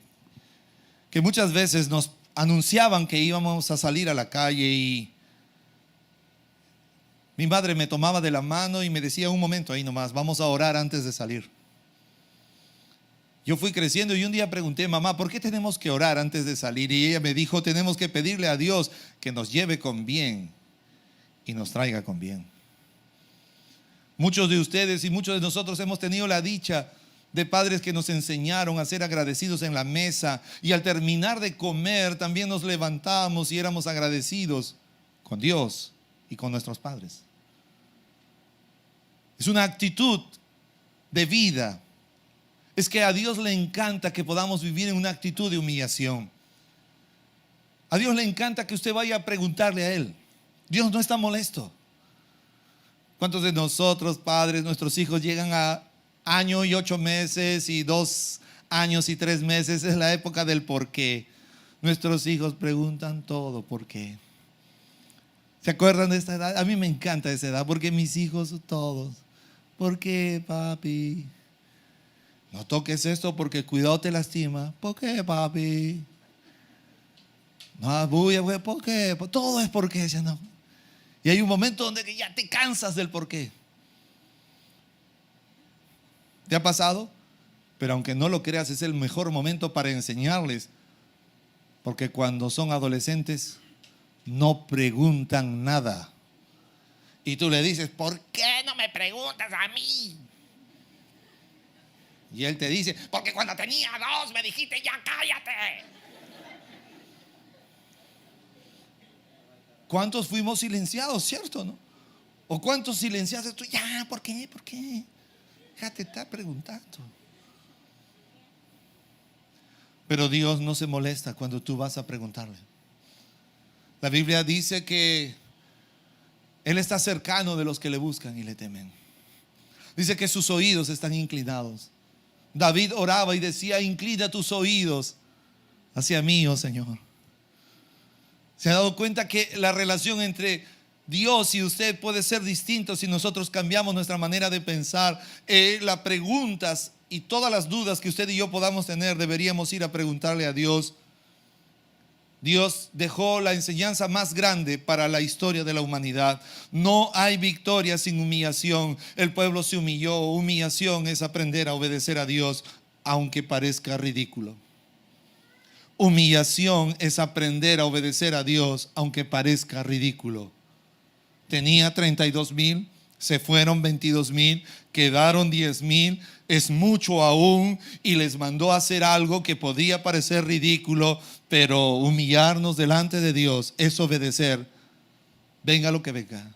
que muchas veces nos anunciaban que íbamos a salir a la calle, y mi madre me tomaba de la mano y me decía: un momento ahí nomás, vamos a orar antes de salir. Yo fui creciendo y un día pregunté: mamá, ¿por qué tenemos que orar antes de salir? Y ella me dijo: tenemos que pedirle a Dios que nos lleve con bien y nos traiga con bien. Muchos de ustedes y muchos de nosotros hemos tenido la dicha de padres que nos enseñaron a ser agradecidos en la mesa, y al terminar de comer también nos levantamos y éramos agradecidos con Dios y con nuestros padres. Es una actitud de vida. Es que a Dios le encanta que podamos vivir en una actitud de humillación. A Dios le encanta que usted vaya a preguntarle a Él. Dios no está molesto. ¿Cuántos de nosotros, padres, nuestros hijos llegan a 1 año y 8 meses y 2 años y 3 meses? Es la época del por qué. Nuestros hijos preguntan todo por qué. ¿Se acuerdan de esta edad? A mí me encanta esa edad porque mis hijos todos: ¿por qué, papi? No toques esto porque cuidado te lastima. ¿Por qué, papi? No, ¿por qué? Todo es por qué, ya no. Y hay un momento donde ya te cansas del por qué. ¿Te ha pasado? Pero aunque no lo creas, es el mejor momento para enseñarles, porque cuando son adolescentes no preguntan nada. Y tú le dices: ¿por qué no me preguntas a mí? Y él te dice: porque cuando tenía 2 me dijiste ya cállate. ¿Cuántos fuimos silenciados, cierto, no? ¿O cuántos silenciados tú? Ya, ¿por qué? ¿Por qué? Déjate estar preguntando. Pero Dios no se molesta cuando tú vas a preguntarle. La Biblia dice que Él está cercano de los que le buscan y le temen. Dice que sus oídos están inclinados. David oraba y decía: inclina tus oídos hacia mí, oh Señor. ¿Se ha dado cuenta que la relación entre Dios y usted puede ser distinta si nosotros cambiamos nuestra manera de pensar? Las preguntas y todas las dudas que usted y yo podamos tener, deberíamos ir a preguntarle a Dios. Dios dejó la enseñanza más grande para la historia de la humanidad. No hay victoria sin humillación. El pueblo se humilló. Humillación es aprender a obedecer a Dios, aunque parezca ridículo. Humillación es aprender a obedecer a Dios, aunque parezca ridículo. Tenía 32,000, Se fueron 22,000, quedaron 10,000, es mucho aún, y les mandó a hacer algo que podía parecer ridículo, pero humillarnos delante de Dios es obedecer, venga lo que venga.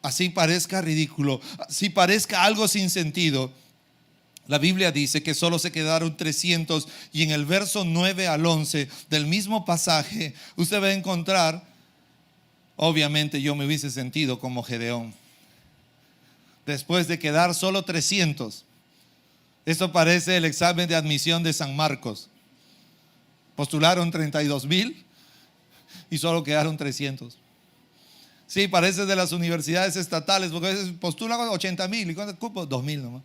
Así parezca ridículo, así parezca algo sin sentido. La Biblia dice que solo se quedaron 300, y en el verso 9 al 11 del mismo pasaje usted va a encontrar, obviamente yo me hubiese sentido como Gedeón. Después de quedar solo 300. Esto parece el examen de admisión de San Marcos. Postularon 32,000 y solo quedaron 300. Sí, parece de las universidades estatales, porque a veces postulan 80,000 y ¿cuántos cupos? 2,000 nomás.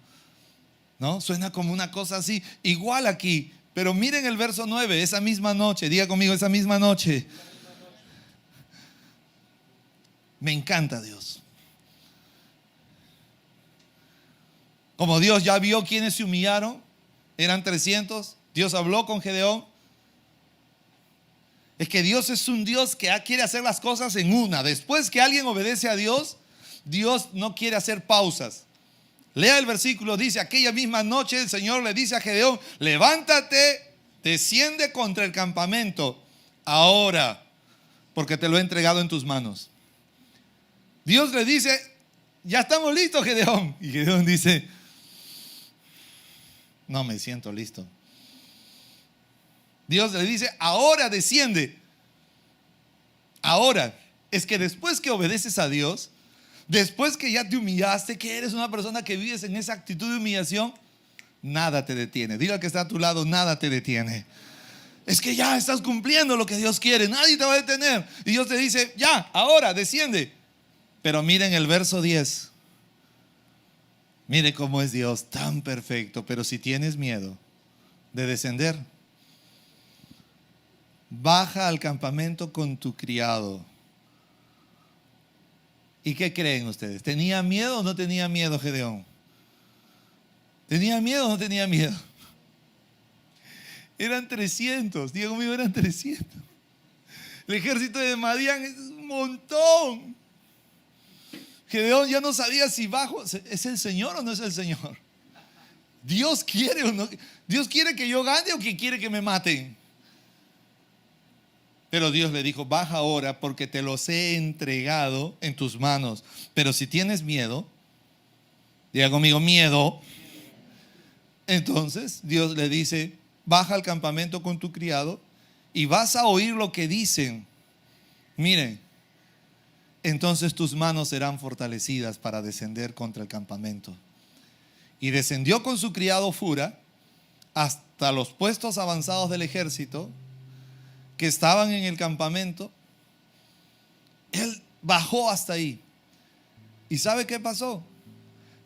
¿No? Suena como una cosa así. Igual aquí, pero miren el verso 9, esa misma noche, diga conmigo, esa misma noche. Me encanta Dios. Como Dios ya vio quienes se humillaron, eran 300, Dios habló con Gedeón. Es que Dios es un Dios que quiere hacer las cosas en una. Después que alguien obedece a Dios, Dios no quiere hacer pausas. Lea el versículo, dice, aquella misma noche el Señor le dice a Gedeón, levántate, desciende contra el campamento ahora, porque te lo he entregado en tus manos. Dios le dice, ya estamos listos, Gedeón. Y Gedeón dice, no me siento listo. Dios le dice, ahora desciende. Ahora, es que después que obedeces a Dios, después que ya te humillaste, que eres una persona que vives en esa actitud de humillación, nada te detiene. Dile al que está a tu lado, nada te detiene. Es que ya estás cumpliendo lo que Dios quiere, nadie te va a detener. Y Dios te dice, ya, ahora desciende. Pero miren el verso 10. Mire cómo es Dios, tan perfecto. Pero si tienes miedo de descender, baja al campamento con tu criado. ¿Y qué creen ustedes? ¿Tenía miedo o no tenía miedo Gedeón? ¿Tenía miedo o no tenía miedo? Eran 300, diga conmigo, eran 300. El ejército de Madián es un montón. Gedeón ya no sabía si bajo, ¿es el Señor o no es el Señor? Dios quiere o no. Dios quiere que yo gane o que quiere que me maten. Pero Dios le dijo, baja ahora porque te los he entregado en tus manos. Pero si tienes miedo, diga conmigo, miedo. Entonces Dios le dice, baja al campamento con tu criado y vas a oír lo que dicen. Miren, entonces tus manos serán fortalecidas para descender contra el campamento. Y descendió con su criado Fura hasta los puestos avanzados del ejército que estaban en el campamento. Él bajó hasta ahí. ¿Y sabe qué pasó?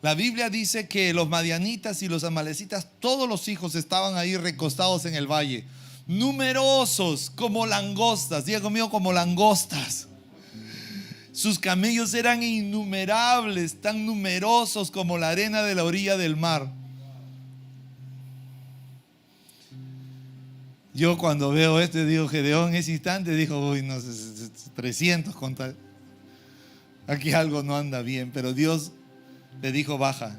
La Biblia dice que los madianitas y los amalecitas, todos los hijos estaban ahí recostados en el valle, numerosos como langostas. Diga conmigo, como langostas. Sus camellos eran innumerables, tan numerosos como la arena de la orilla del mar. Yo cuando veo esto digo, Gedeón en ese instante dijo, uy, no sé, 300 contra. Aquí algo no anda bien, pero Dios le dijo, baja.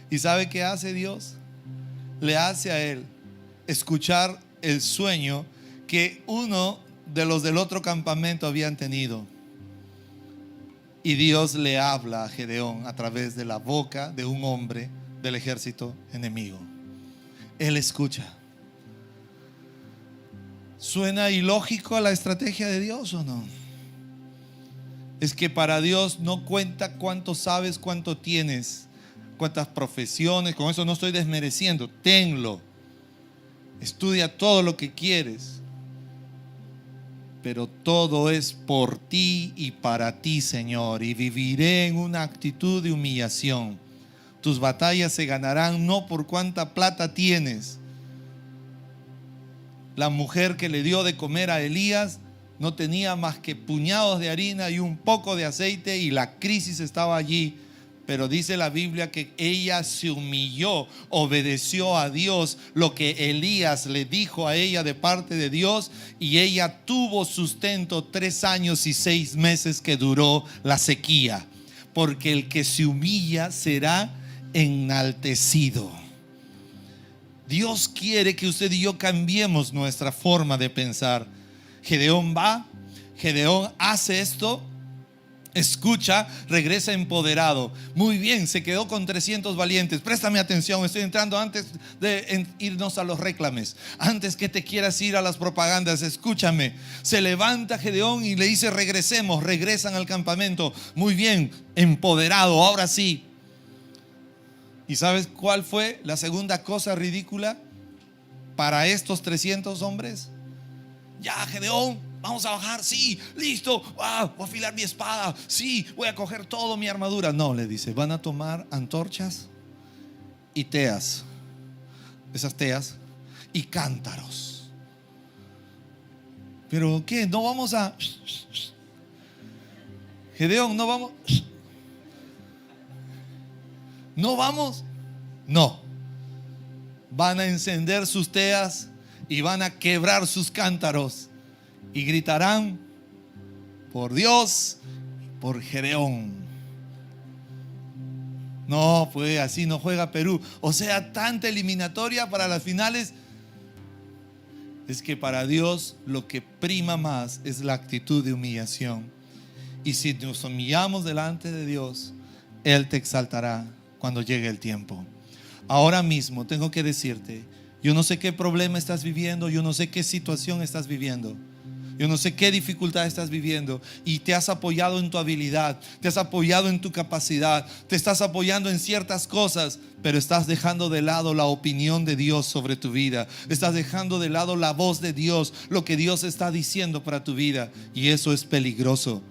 ¿Y sabe qué hace Dios? Le hace a él escuchar el sueño que uno de los del otro campamento habían tenido. Y Dios le habla a Gedeón a través de la boca de un hombre del ejército enemigo. Él escucha. ¿Suena ilógico la estrategia de Dios o no? Es que para Dios no cuenta cuánto sabes, cuánto tienes, cuántas profesiones. Con eso no estoy desmereciendo. Tenlo. Estudia todo lo que quieres. Pero todo es por ti y para ti, Señor. Y viviré en una actitud de humillación. Tus batallas se ganarán no por cuánta plata tienes. La mujer que le dio de comer a Elías no tenía más que puñados de harina y un poco de aceite, y la crisis estaba allí. Pero dice la Biblia que ella se humilló, obedeció a Dios, lo que Elías le dijo a ella de parte de Dios, y ella tuvo sustento 3 años y 6 meses que duró la sequía. porque el que se humilla será enaltecido. Dios quiere que usted y yo cambiemos nuestra forma de pensar. Gedeón hace esto, escucha, regresa empoderado. Muy bien, se quedó con 300 valientes. Préstame atención, estoy entrando antes de irnos a los reclames. Antes que te quieras ir a las propagandas, escúchame. Se levanta Gedeón y le dice: regresemos. Regresan al campamento. Muy bien, empoderado, ahora sí. ¿Y sabes cuál fue la segunda cosa ridícula para estos 300 hombres? Ya, Gedeón, vamos a bajar, sí, listo, voy a afilar mi espada, sí, voy a coger todo mi armadura. No, le dice, van a tomar antorchas y teas, esas teas, y cántaros. ¿Pero qué? ¿No vamos a... Gedeón, no vamos... ¿No vamos? No. Van a encender sus teas y van a quebrar sus cántaros y gritarán por Dios, por Gedeón. No, pues así no juega Perú. O sea, tanta eliminatoria para las finales. Es que para Dios lo que prima más es la actitud de humillación. Y si nos humillamos delante de Dios, Él te exaltará cuando llegue el tiempo. Ahora mismo tengo que decirte, yo no sé qué problema estás viviendo, yo no sé qué situación estás viviendo, yo no sé qué dificultad estás viviendo, y te has apoyado en tu habilidad, te has apoyado en tu capacidad, te estás apoyando en ciertas cosas, pero estás dejando de lado la opinión de Dios sobre tu vida, estás dejando de lado la voz de Dios, lo que Dios está diciendo para tu vida, y eso es peligroso.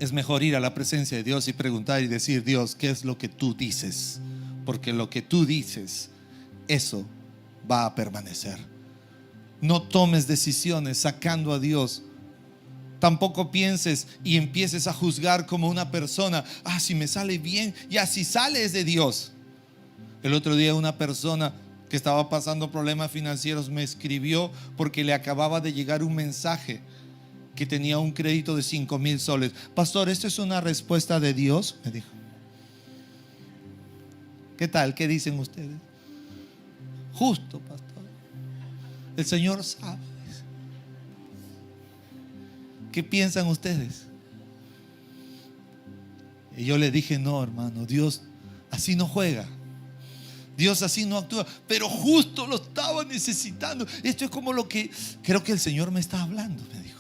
Es mejor ir a la presencia de Dios y preguntar y decir: Dios, ¿qué es lo que tú dices? Porque lo que tú dices, eso va a permanecer. No tomes decisiones sacando a Dios. Tampoco pienses y empieces a juzgar como una persona: si me sale bien, ya si sale es de Dios. El otro día una persona que estaba pasando problemas financieros me escribió porque le acababa de llegar un mensaje que tenía un crédito de 5,000 soles. Pastor, ¿esto es una respuesta de Dios?, me dijo. ¿Qué tal? ¿Qué dicen ustedes? Justo, pastor. El Señor sabe. ¿Qué piensan ustedes? Y yo le dije: no, hermano, Dios así no juega. Dios así no actúa. Pero justo lo estaba necesitando. Esto es como lo que creo que el Señor me está hablando, me dijo.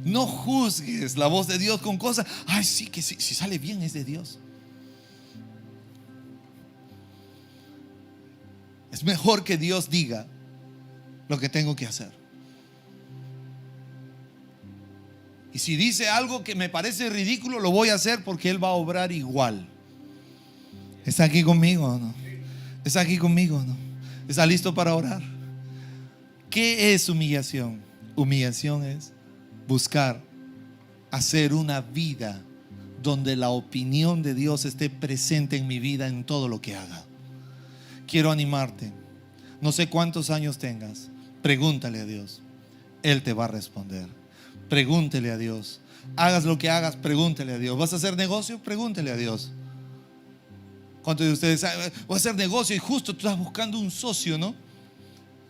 No juzgues la voz de Dios con cosas: sí, que si sale bien es de Dios. Es mejor que Dios diga lo que tengo que hacer. Y si dice algo que me parece ridículo, lo voy a hacer porque Él va a obrar igual. ¿Está aquí conmigo o no? ¿Está aquí conmigo o no? ¿Está listo para orar? ¿Qué es humillación? Humillación es buscar hacer una vida donde la opinión de Dios esté presente en mi vida en todo lo que haga. Quiero animarte. No sé cuántos años tengas. Pregúntale a Dios. Él te va a responder. Pregúntele a Dios. Hagas lo que hagas, pregúntele a Dios. ¿Vas a hacer negocio? Pregúntele a Dios. ¿Cuántos de ustedes saben? Voy a hacer negocio y justo tú estás buscando un socio, ¿no?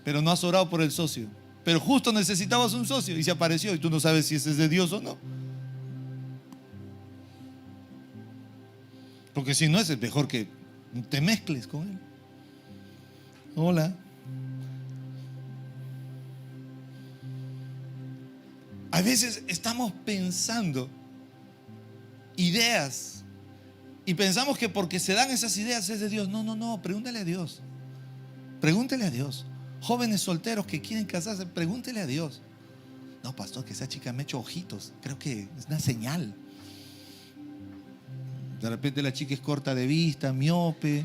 Pero no has orado por el socio. Pero justo necesitabas un socio y se apareció y tú no sabes si ese es de Dios o no. Porque si no, es mejor que te mezcles con él. Hola. A veces estamos pensando ideas y pensamos que porque se dan esas ideas es de Dios. No, pregúntale a Dios. Pregúntele a Dios. Jóvenes solteros que quieren casarse, pregúntele a Dios. No, pastor, que esa chica me ha hecho ojitos. Creo que es una señal. De repente la chica es corta de vista, miope,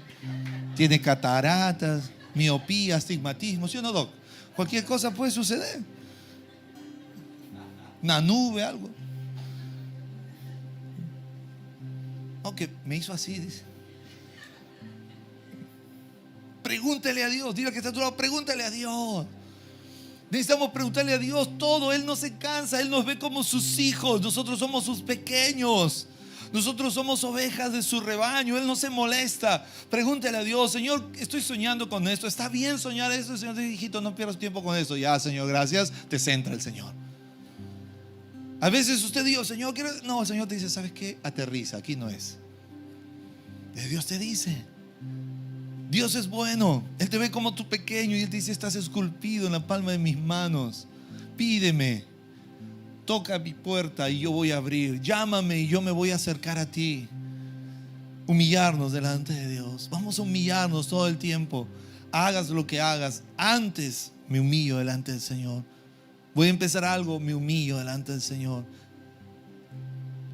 tiene cataratas, miopía, astigmatismo. ¿Sí o no, Doc? Cualquier cosa puede suceder. Una nube, algo. Aunque me hizo así, dice. Pregúntele a Dios. Dile que está a tu lado, pregúntale a Dios. Necesitamos preguntarle a Dios todo. Él no se cansa, Él nos ve como sus hijos. Nosotros somos sus pequeños. Nosotros somos ovejas de su rebaño. Él no se molesta. Pregúntale a Dios: Señor, estoy soñando con esto. ¿Está bien soñar esto? Señor, hijito, no pierdas tiempo con eso. Ya, Señor, gracias. Te centra el Señor. A veces usted dice: Señor, quiero... No, el Señor te dice: ¿sabes qué? Aterriza, aquí no es. Dios te dice. Dios es bueno. Él te ve como tu pequeño y Él te dice: estás esculpido en la palma de mis manos. Pídeme. Toca mi puerta y yo voy a abrir. Llámame y yo me voy a acercar a ti. Humillarnos delante de Dios. Vamos a humillarnos todo el tiempo. Hagas lo que hagas, antes me humillo delante del Señor. Voy a empezar algo, me humillo delante del Señor.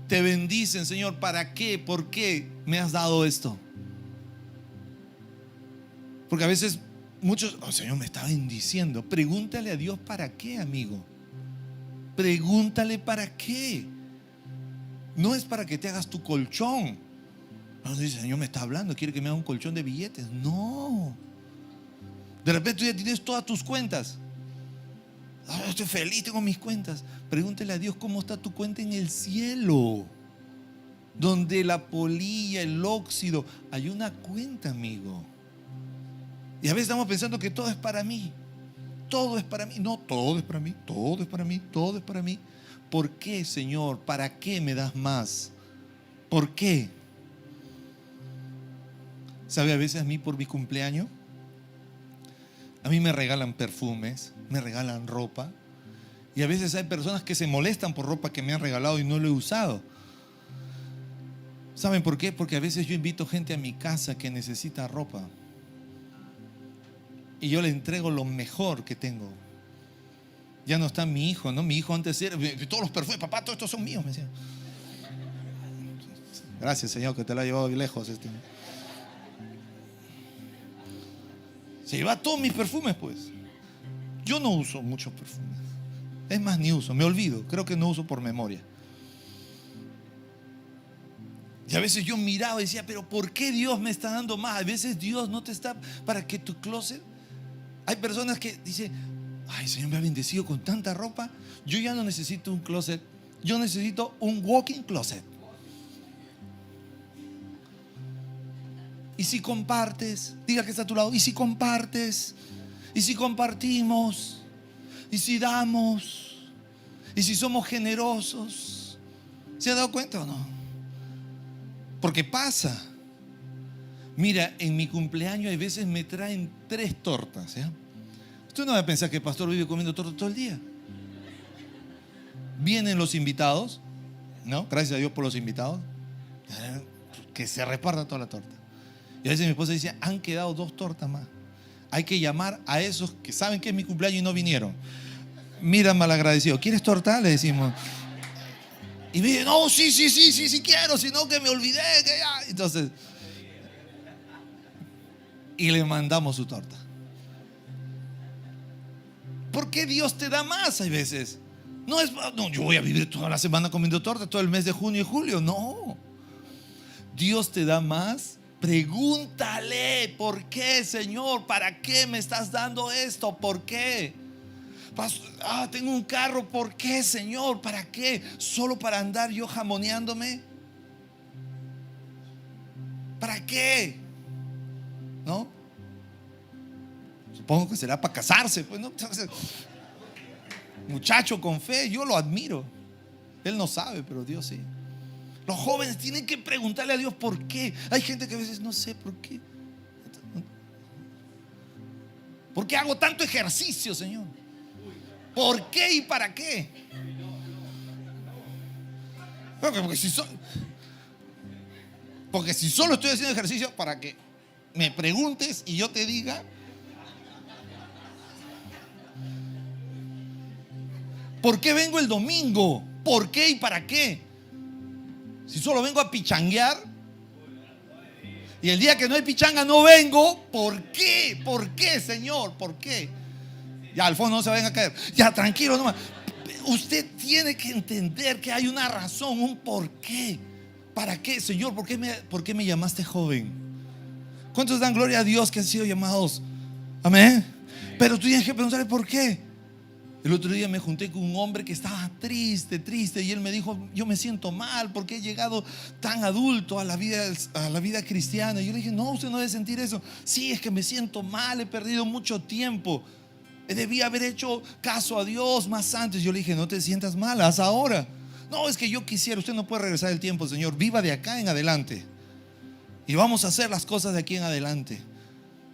Te bendicen, Señor. ¿Para qué? ¿Por qué me has dado esto? Porque a veces muchos: oh, Señor, me está bendiciendo. Pregúntale a Dios para qué, amigo. Pregúntale para qué. No es para que te hagas tu colchón. No dice: Señor, me está hablando, quiere que me haga un colchón de billetes. No. De repente tú ya tienes todas tus cuentas. Oh, estoy feliz, tengo mis cuentas. Pregúntale a Dios cómo está tu cuenta en el cielo, donde la polilla, el óxido. Hay una cuenta, amigo. Y a veces estamos pensando que todo es para mí. Todo es para mí. No, todo es para mí. Todo es para mí. Todo es para mí. ¿Por qué, Señor? ¿Para qué me das más? ¿Por qué? ¿Sabe? A veces a mí, por mi cumpleaños, a mí me regalan perfumes, me regalan ropa. Y a veces hay personas que se molestan por ropa que me han regalado y no lo he usado. ¿Saben por qué? Porque a veces yo invito gente a mi casa que necesita ropa y yo le entrego lo mejor que tengo. Ya no está mi hijo, ¿no? Mi hijo antes era: todos los perfumes, papá, todos estos son míos, me decía. Gracias, Señor, que te lo ha llevado lejos. Se lleva todos mis perfumes, pues. Yo no uso muchos perfumes. Es más, ni uso, me olvido. Creo que no uso por memoria. Y a veces yo miraba y decía: pero ¿por qué Dios me está dando más? A veces Dios no te está para que tu closet... Hay personas que dicen: ay, Señor, me ha bendecido con tanta ropa. Yo ya no necesito un closet. Yo necesito un walk-in closet. Y si compartes, diga que está a tu lado: y si compartes, y si compartimos, y si damos, y si somos generosos. ¿Se ha dado cuenta o no? Porque pasa. Mira, en mi cumpleaños hay veces me traen 3 tortas, ¿ya? Usted no va a pensar que el pastor vive comiendo torta todo el día. Vienen los invitados, ¿no? Gracias a Dios por los invitados. Que se reparta toda la torta. Y a veces mi esposa dice: han quedado 2 tortas más. Hay que llamar a esos que saben que es mi cumpleaños y no vinieron. Mira, malagradecido, ¿quieres torta? Le decimos. Y me dice: no, sí quiero, sino que me olvidé que ya. Entonces, y le mandamos su torta. ¿Por qué Dios te da más? Hay veces no es: no, yo voy a vivir toda la semana comiendo torta, todo el mes de junio y julio. No. Dios te da más. Pregúntale: ¿por qué, Señor? ¿Para qué me estás dando esto? ¿Por qué? Tengo un carro. ¿Por qué, Señor? ¿Para qué? ¿Solo para andar yo jamoneándome? ¿Para qué? ¿No? Supongo que será para casarse, pues, ¿no? Muchacho con fe, yo lo admiro. Él no sabe, pero Dios sí. Los jóvenes tienen que preguntarle a Dios por qué. Hay gente que a veces no sé por qué. ¿Por qué hago tanto ejercicio, Señor? ¿Por qué y para qué? Porque si solo estoy haciendo ejercicio para que me preguntes y yo te diga. ¿Por qué vengo el domingo? ¿Por qué y para qué? Si solo vengo a pichanguear y el día que no hay pichanga no vengo, ¿por qué? ¿Por qué, Señor? ¿Por qué? Ya, al fondo no se vayan a caer. Ya, tranquilo nomás. Usted tiene que entender que hay una razón, un por qué. ¿Para qué, Señor? ¿Por qué me llamaste joven? ¿Cuántos dan gloria a Dios que han sido llamados? Amén. Pero tú tienes que preguntarle por qué. El otro día me junté con un hombre que estaba triste, triste, y él me dijo: yo me siento mal porque he llegado tan adulto a la vida cristiana. Y yo le dije: no, usted no debe sentir eso. Sí, es que me siento mal, he perdido mucho tiempo, debí haber hecho caso a Dios más antes. Yo le dije: no te sientas mal, haz ahora. No, es que yo quisiera. Usted no puede regresar el tiempo, Señor. Viva de acá en adelante y vamos a hacer las cosas de aquí en adelante.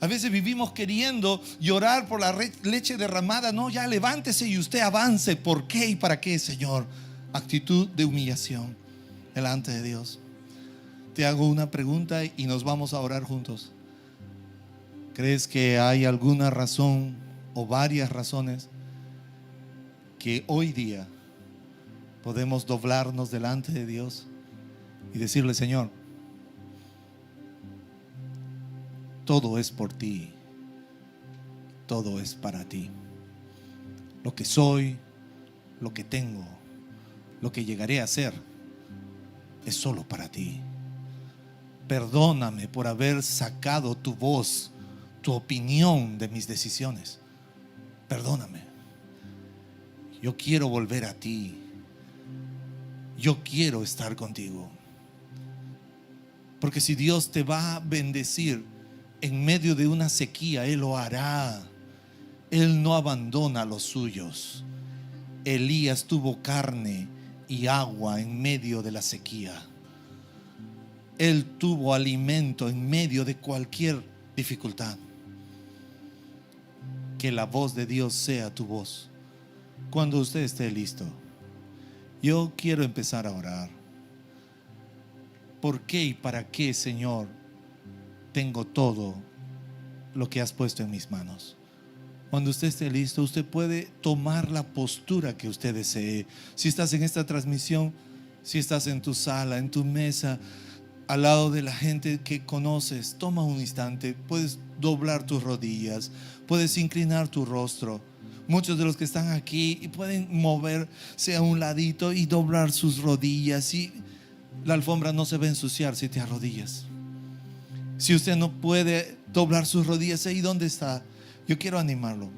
A veces vivimos queriendo llorar por la leche derramada. No, ya levántese y usted avance. ¿Por qué y para qué, Señor? Actitud de humillación delante de Dios. Te hago una pregunta y nos vamos a orar juntos. ¿Crees que hay alguna razón o varias razones que hoy día podemos doblarnos delante de Dios y decirle: Señor, todo es por ti, todo es para ti? Lo que soy, lo que tengo, lo que llegaré a ser, es solo para ti. Perdóname por haber sacado tu voz, tu opinión de mis decisiones. Perdóname. Yo quiero volver a ti. Yo quiero estar contigo. Porque si Dios te va a bendecir en medio de una sequía, Él lo hará. Él no abandona a los suyos. Elías tuvo carne y agua en medio de la sequía. Él tuvo alimento en medio de cualquier dificultad. Que la voz de Dios sea tu voz. Cuando usted esté listo, yo quiero empezar a orar. ¿Por qué y para qué, Señor, tengo todo lo que has puesto en mis manos? Cuando usted esté listo, usted puede tomar la postura que usted desee. Si estás en esta transmisión, si estás en tu sala, en tu mesa, al lado de la gente que conoces, toma un instante. Puedes doblar tus rodillas, puedes inclinar tu rostro. Muchos de los que están aquí pueden moverse a un ladito y doblar sus rodillas, y la alfombra no se va a ensuciar si te arrodillas. Si usted no puede doblar sus rodillas, ahí donde está, yo quiero animarlo.